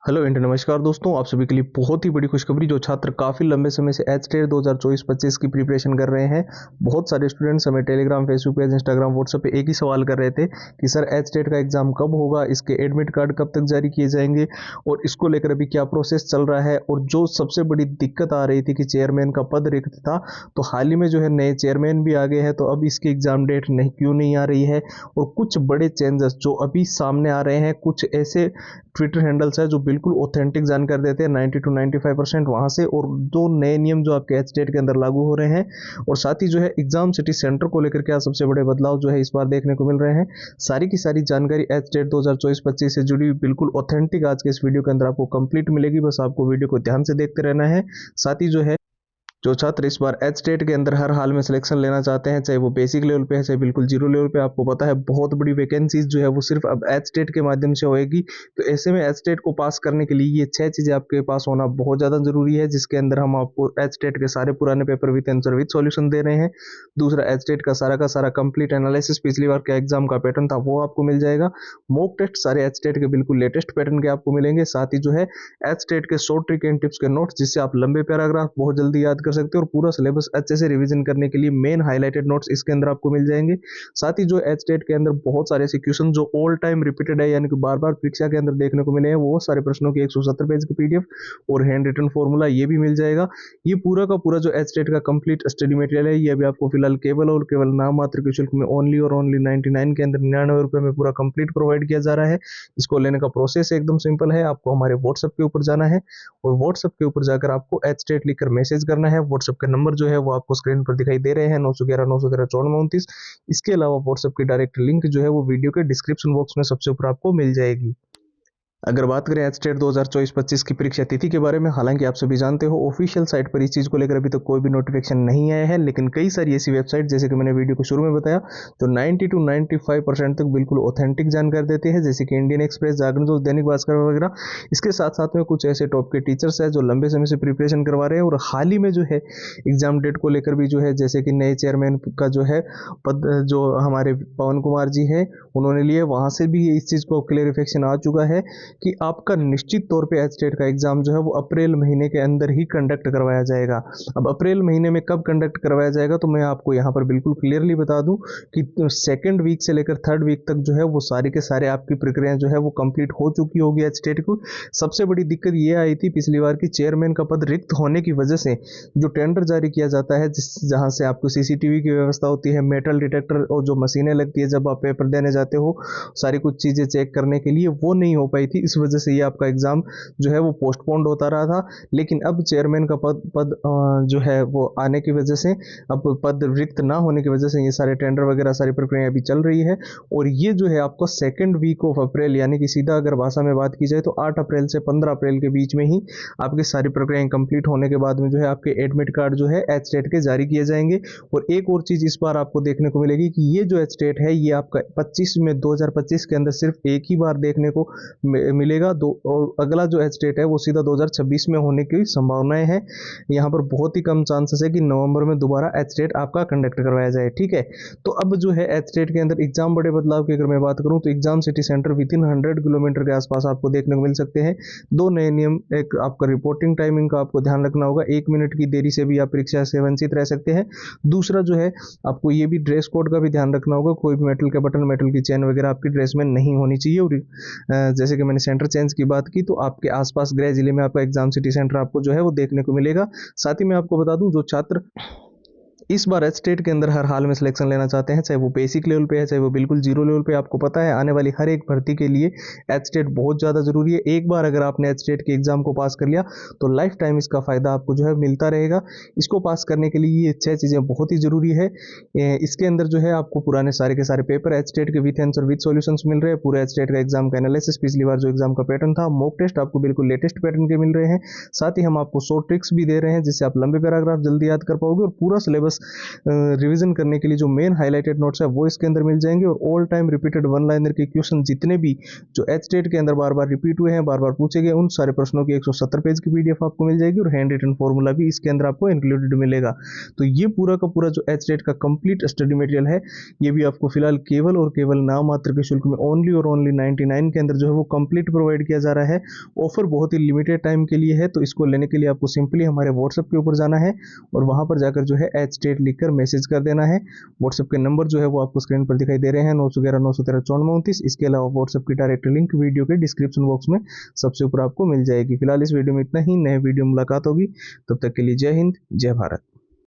Hello and नमस्कार दोस्तों, आप सभी के लिए बहुत ही बड़ी खुशखबरी। जो छात्र काफ़ी लंबे समय से एचटेट 2024-25 की प्रिपरेशन कर रहे हैं, बहुत सारे स्टूडेंट्स हमें Telegram, Facebook page, Instagram, WhatsApp पे एक ही सवाल कर रहे थे कि सर एचटेट का एग्ज़ाम कब होगा, इसके एडमिट कार्ड कब तक जारी किए जाएंगे और इसको लेकर अभी क्या प्रोसेस चल रहा है। और जो सबसे बड़ी दिक्कत आ रही थी कि चेयरमैन का पद रिक्त था, तो हाल ही में जो है नए चेयरमैन भी आ गए हैं, तो अब इसकी एग्ज़ाम डेट नहीं क्यों नहीं आ रही है। और कुछ बड़े चेंजेस जो अभी सामने आ रहे हैं, कुछ ऐसे ट्विटर हैंडल्स है जो बिल्कुल ऑथेंटिक जानकारी देते हैं 90 to 95% वहाँ से, और दो नए नियम जो आपके एचटेट के अंदर लागू हो रहे हैं। और साथ ही जो है एग्जाम सिटी सेंटर को लेकर क्या सबसे बड़े बदलाव जो है इस बार देखने को मिल रहे हैं। सारी की सारी जानकारी एचटेट 2024-25 से जुड़ी हुई बिल्कुल ऑथेंटिक आज के इस वीडियो के अंदर आपको कंप्लीट मिलेगी। बस आपको वीडियो को ध्यान से देखते रहना है। साथ ही जो है जो छात्र इस बार एचटेट के अंदर हर हाल में सिलेक्शन लेना चाहते हैं, चाहे वो बेसिक लेवल पे है चाहे बिल्कुल जीरो लेवल पे, आपको पता है बहुत बड़ी वैकेंसीज जो है वो सिर्फ अब एचटेट के माध्यम से होएगी। तो ऐसे में एचटेट को पास करने के लिए ये 6 चीज़ें आपके पास होना बहुत ज़्यादा जरूरी है, जिसके अंदर हम आपको एचटेट के सारे पुराने paper with answer with solution दे रहे हैं। दूसरा, एचटेट का सारा कंप्लीट एनालिसिस, पिछली बार क्या एग्जाम का पैटर्न था वो आपको मिल जाएगा। मॉक टेस्ट सारे एचटेट के बिल्कुल लेटेस्ट पैटर्न के आपको मिलेंगे। साथ ही जो है एचटेट के शॉर्ट ट्रिक एंड टिप्स के नोट्स, जिससे आप लंबे पैराग्राफ बहुत जल्दी याद कर सकते हो और पूरा सिलेबस अच्छे से रिवीजन करने के लिए मेन हाईलाइटेड नोट्स इसके अंदर आपको मिल जाएंगे। साथ ही जो एचटेट के अंदर बहुत सारे ऐसे क्वेश्चन जो ऑल टाइम रिपीटेड है, यानी कि बार बार परीक्षा के अंदर देखने को मिले हैं, वो सारे प्रश्नों की 170 पेज की पीडीएफ और हैंड रिटन फॉर्मूला ये भी मिल जाएगा। ये पूरा का पूरा जो एचटेट का कंप्लीट स्टडी मटेरियल है, ये अभी आपको फिलहाल केवल और केवल नाम मात्र के शुल्क में ओनली और ओनली 99 के अंदर 99 रुपए में पूरा कंप्लीट प्रोवाइड किया जा रहा है। इसको लेने का प्रोसेस एकदम सिंपल है। आपको हमारे व्हाट्सएप के ऊपर जाना है और व्हाट्सएप के ऊपर जाकर आपको एचटेट लिखकर मैसेज करना है। व्हाट्सएप का नंबर जो है वो आपको स्क्रीन पर दिखाई दे रहे हैं, 911 911 9429। इसके अलावा व्हाट्सएप की डायरेक्ट लिंक जो है वो वीडियो के डिस्क्रिप्शन बॉक्स में सबसे ऊपर आपको मिल जाएगी। अगर बात करें एचटेट 2024-25 की परीक्षा तिथि के बारे में, हालांकि आप सभी जानते हो ऑफिशियल साइट पर इस चीज़ को लेकर अभी तक कोई भी नोटिफिकेशन नहीं आया है, लेकिन कई सारी ऐसी वेबसाइट, जैसे कि मैंने वीडियो को शुरू में बताया, तो 90 to 95% तक बिल्कुल ऑथेंटिक जानकारी देते हैं, जैसे कि इंडियन एक्सप्रेस, जागरण न्यूज़, दैनिक भास्कर वगैरह। इसके साथ साथ में कुछ ऐसे टॉप के टीचर्स हैं जो लंबे समय से प्रिपरेशन करवा रहे हैं, और हाल ही में जो है एग्जाम डेट को लेकर भी जो है, जैसे कि नए चेयरमैन का जो है पद जो हमारे पवन कुमार जी हैं उन्होंने लिए, वहाँ से भी इस चीज़ को क्लेरिफिकेशन आ चुका है कि आपका निश्चित तौर पे एचटेट का एग्जाम जो है वो अप्रैल महीने के अंदर ही कंडक्ट करवाया जाएगा। अब अप्रैल महीने में कब कंडक्ट करवाया जाएगा, तो मैं आपको यहाँ पर बिल्कुल क्लियरली बता दूं कि सेकेंड वीक से लेकर थर्ड वीक तक जो है वो सारे के सारे आपकी प्रक्रिया जो है वो कंप्लीट हो चुकी होगी एचटेट को। सबसे बड़ी दिक्कत ये आई थी पिछली बार की, चेयरमैन का पद रिक्त होने की वजह से जो टेंडर जारी किया जाता है, जिस जहाँ से आपको सीसीटीवी की व्यवस्था होती है, मेटल डिटेक्टर और जो मशीनें लगती है जब आप पेपर देने जाते हो, सारी कुछ चीज़ें चेक करने के लिए, वो नहीं हो पाई थी। इस वजह से ये आपका एग्ज़ाम जो है वो पोस्टपोन्ड होता रहा था। लेकिन अब चेयरमैन का पद जो है वो आने की वजह से, अब पद रिक्त ना होने की वजह से ये सारे टेंडर वगैरह सारी प्रक्रिया अभी चल रही है। और ये जो है आपको सेकेंड वीक ऑफ अप्रैल, यानी कि सीधा अगर भाषा में बात की जाए तो 8 अप्रैल से 15 अप्रैल के बीच में ही आपकी सारी प्रक्रियाएं कंप्लीट होने के बाद में जो है आपके एडमिट कार्ड जो है एचटेट के जारी किए जाएंगे। और एक और चीज़ इस बार आपको देखने को मिलेगी कि ये जो एचटेट है ये आपका 2025 के अंदर सिर्फ एक ही बार देखने को मिलेगा। दो और अगला जो एचटेट है वो सीधा 2026 में होने की संभावनाएं हैं। यहाँ पर बहुत ही कम चांसेस है कि नवंबर में दोबारा एचटेट आपका कंडक्ट करवाया जाए, ठीक है। तो अब जो है एचटेट के अंदर एग्जाम बड़े बदलाव की अगर मैं बात करूँ, तो exam city centre with in 100 kilometre के आसपास आपको देखने को मिल सकते हैं। दो नए नियम, एक आपका रिपोर्टिंग टाइमिंग का आपको ध्यान रखना होगा, 1 मिनट की देरी से भी आप परीक्षा से वंचित रह सकते हैं। दूसरा जो है आपको ये भी ड्रेस कोड का भी ध्यान रखना होगा, कोई भी मेटल के बटन, मेटल की चेन वगैरह आपकी ड्रेस में नहीं होनी चाहिए। और जैसे कि मैंने सेंटर चेंज की बात की, तो आपके आसपास गृह जिले में आपका एग्जाम सिटी सेंटर आपको जो है वो देखने को मिलेगा। साथ ही मैं आपको बता दूं, जो छात्र इस बार एचटेट के अंदर हर हाल में सिलेक्शन लेना चाहते हैं, चाहे वो बेसिक लेवल पे है चाहे वो बिल्कुल जीरो लेवल पे, आपको पता है आने वाली हर एक भर्ती के लिए एचटेट बहुत ज़्यादा ज़रूरी है। एक बार अगर आपने एचटेट के एग्जाम को पास कर लिया तो लाइफ टाइम इसका फ़ायदा आपको जो है मिलता रहेगा। इसको पास करने के लिए ये 6 चीज़ें बहुत ही ज़रूरी है। इसके अंदर जो है आपको पुराने सारे के सारे पेपर एचटेट के विथ आंसर विथ सॉल्यूशंस मिल रहे हैं, पूरे एचटेट का एग्जाम का एनालिसिस, पिछली बार जो एग्जाम का पैटर्न था, मॉक टेस्ट आपको बिल्कुल लेटेस्ट पैटर्न के मिल रहे हैं। साथ ही हम आपको शॉर्ट ट्रिक्स भी दे रहे हैं, जिससे आप लंबे पैराग्राफ जल्दी याद कर पाओगे और पूरा सिलेबस प्लस रिवीजन करने के लिए जो मेन हाईलाइटेड नोट्स है वो इसके अंदर मिल जाएंगे, और all time repeated one liner के क्वेश्चन जितने भी जो एच टेट के अंदर बार बार रिपीट हुए हैं, बार बार पूछे गए, उन सारे प्रश्नों की 170 पेज की पीडीएफ आपको मिल जाएगी, और हैंड रिटन फॉर्मूला भी इसके अंदर आपको इंक्लूडेड मिलेगा। तो ये पूरा का पूरा जो एच टेट का कंप्लीट स्टडी मटेरियल है, ये भी आपको फिलहाल केवल और केवल नाम मात्र के शुल्क में ओनली और ओनली 99 के अंदर जो है वो कंप्लीट प्रोवाइड किया जा रहा है। ऑफर बहुत ही लिमिटेड टाइम के लिए है, तो इसको लेने के लिए आपको सिंपली हमारे व्हाट्सएप के ऊपर जाना है और वहां पर जाकर जो है एच टेट लिखकर मैसेज कर देना है। व्हाट्सएप के नंबर जो है वो आपको स्क्रीन पर दिखाई दे रहे हैं, 911 913 9429। इसके अलावा व्हाट्सएप की डायरेक्ट लिंक वीडियो के डिस्क्रिप्शन बॉक्स में सबसे ऊपर आपको मिल जाएगी। फिलहाल इस वीडियो में इतना ही, नए वीडियो मुलाकात होगी, तब तक के लिए जय हिंद, जय भारत।